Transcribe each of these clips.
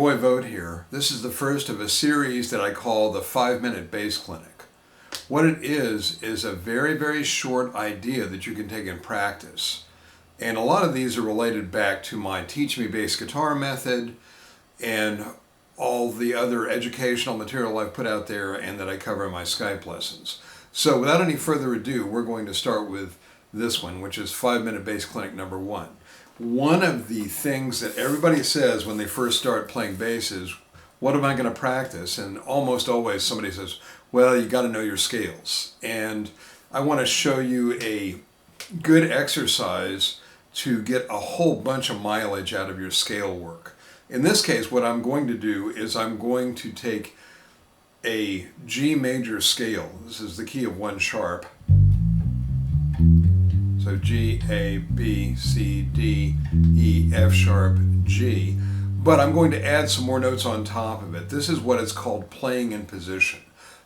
Roy Vogt here. This is the first of a series that I call the 5-Minute Bass Clinic. What it is a very, very short idea that you can take in practice. And a lot of these are related back to my Teach Me Bass Guitar method and all the other educational material I've put out there and that I cover in my Skype lessons. So without any further ado, we're going to start with this one, which is 5-Minute Bass Clinic number 1. One of the things that everybody says when they first start playing bass is, what am I going to practice? And almost always somebody says, well, you got to know your scales. And I want to show you a good exercise to get a whole bunch of mileage out of your scale work. In this case, what I'm going to do is I'm going to take a G major scale. This is the key of 1 sharp. So G, A, B, C, D, E, F sharp, G. But I'm going to add some more notes on top of it. This is what is called playing in position.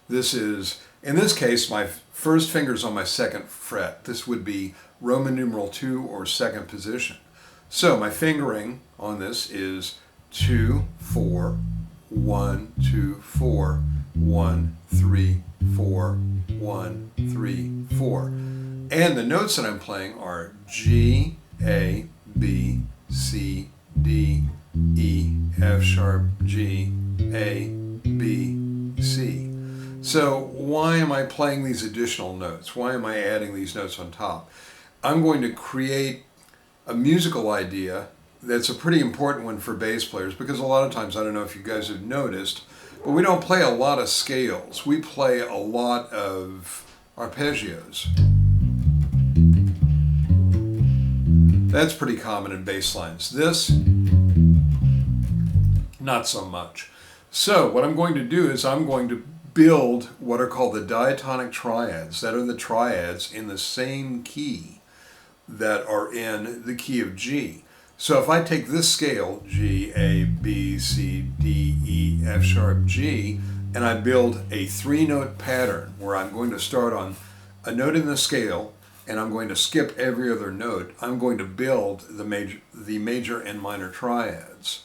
This is, in this case, my first finger's on my 2nd fret. This would be Roman numeral 2 or 2nd position. So my fingering on this is 2, 4, 1, 2, 4, 1, 3, 4, 1, 3, 4. And the notes that I'm playing are G, A, B, C, D, E, F sharp, G, A, B, C. So why am I playing these additional notes? Why am I adding these notes on top? I'm going to create a musical idea that's a pretty important one for bass players, because a lot of times, I don't know if you guys have noticed, but we don't play a lot of scales. We play a lot of arpeggios. That's pretty common in bass lines. This, not so much. So what I'm going to do is I'm going to build what are called the diatonic triads. That are the triads in the same key that are in the key of G. So if I take this scale, G, A, B, C, D, E, F sharp, G, and I build a 3-note pattern where I'm going to start on a note in the scale and I'm going to skip every other note, I'm going to build the major and minor triads.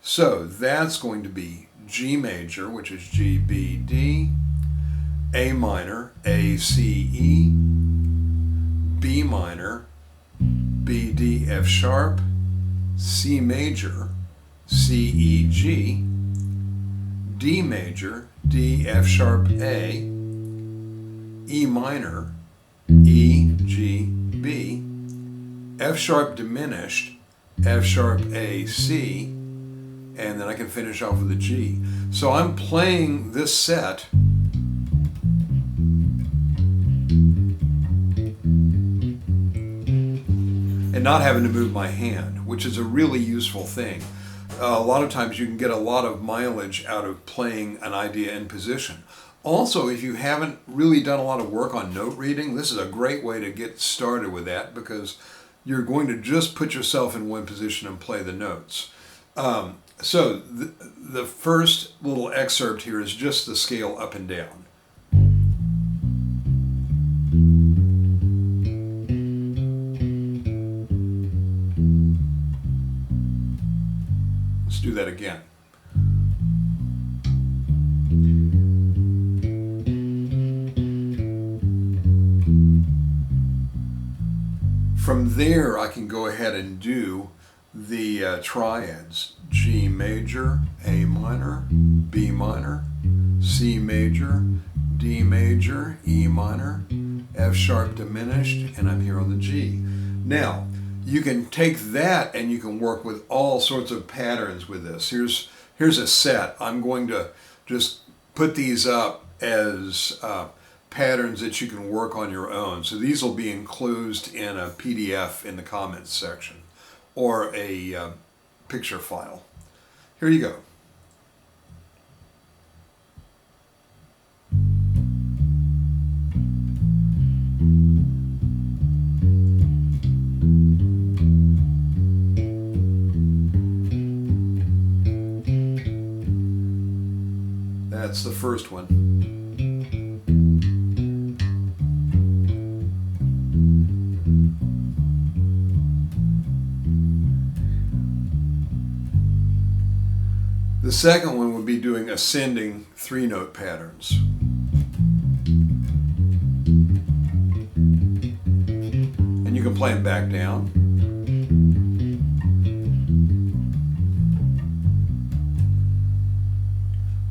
So that's going to be G major, which is G, B, D, A minor, A, C, E, B minor, B, D, F sharp, C major, C, E, G, D major, D, F sharp, A, E minor, E, G, B, F sharp diminished, F sharp, A, C, and then I can finish off with a G. So I'm playing this set and not having to move my hand, which is a really useful thing. A lot of times you can get a lot of mileage out of playing an idea in position. Also, if you haven't really done a lot of work on note reading, this is a great way to get started with that, because you're going to just put yourself in one position and play the notes. So the first little excerpt here is just the scale up and down. Let's do that again. From there, I can go ahead and do the triads. G major, A minor, B minor, C major, D major, E minor, F sharp diminished, and I'm here on the G. Now, you can take that and you can work with all sorts of patterns with this. Here's a set. I'm going to just put these up as patterns that you can work on your own. So these will be enclosed in a PDF in the comments section or a picture file. Here you go. That's the first one. The second one would be doing ascending 3-note patterns. And you can play them back down.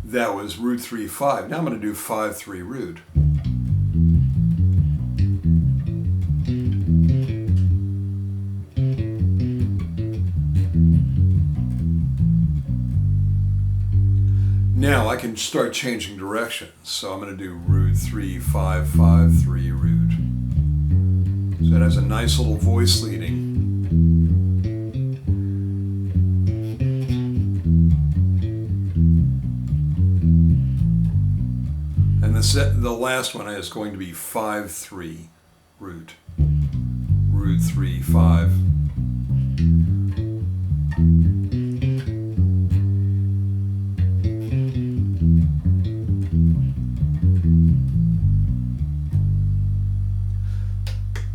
That was root 3-5. Now I'm going to do 5-3 root. Now I can start changing directions. So I'm going to do root 3-5-5-3 root. So it has a nice little voice leading. And the last one is going to be 5-3 root. Root 3-5.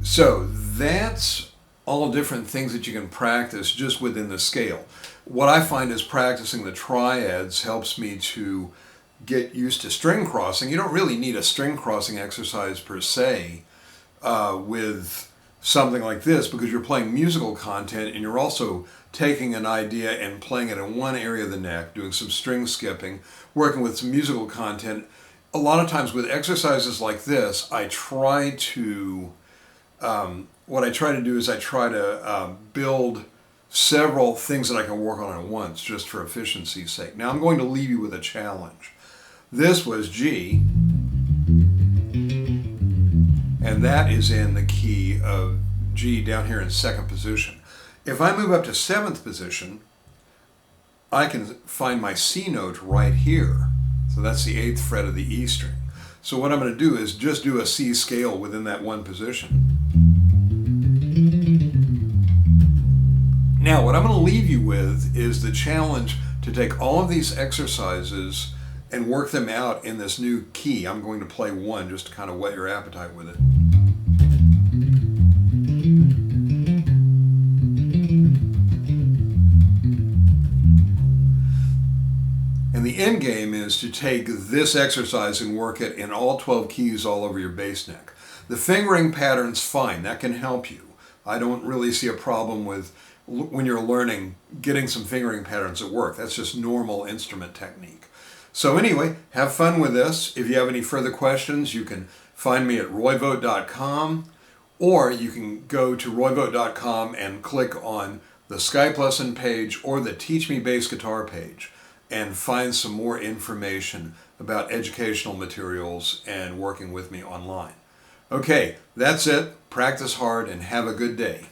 So that's all different things that you can practice just within the scale. What I find is practicing the triads helps me to get used to string crossing. You don't really need a string crossing exercise per se with something like this, because you're playing musical content and you're also taking an idea and playing it in one area of the neck, doing some string skipping, working with some musical content. A lot of times with exercises like this, I try to what I try to do is I try to build several things that I can work on at once, just for efficiency's sake. Now I'm going to leave you with a challenge. This was G, and that is in the key of G down here in 2nd position. If I move up to 7th position, I can find my C note right here. So that's the 8th fret of the E string. So what I'm going to do is just do a C scale within that one position. Now, what I'm going to leave you with is the challenge to take all of these exercises and work them out in this new key. I'm going to play one just to kind of whet your appetite with it. And the end game is to take this exercise and work it in all 12 keys all over your bass neck. The fingering pattern's fine, that can help you. I don't really see a problem with, when you're learning, getting some fingering patterns at work. That's just normal instrument technique. So anyway, have fun with this. If you have any further questions, you can find me at royvogt.com, or you can go to royvogt.com and click on the Skype lesson page or the Teach Me Bass Guitar page and find some more information about educational materials and working with me online. Okay, that's it. Practice hard and have a good day.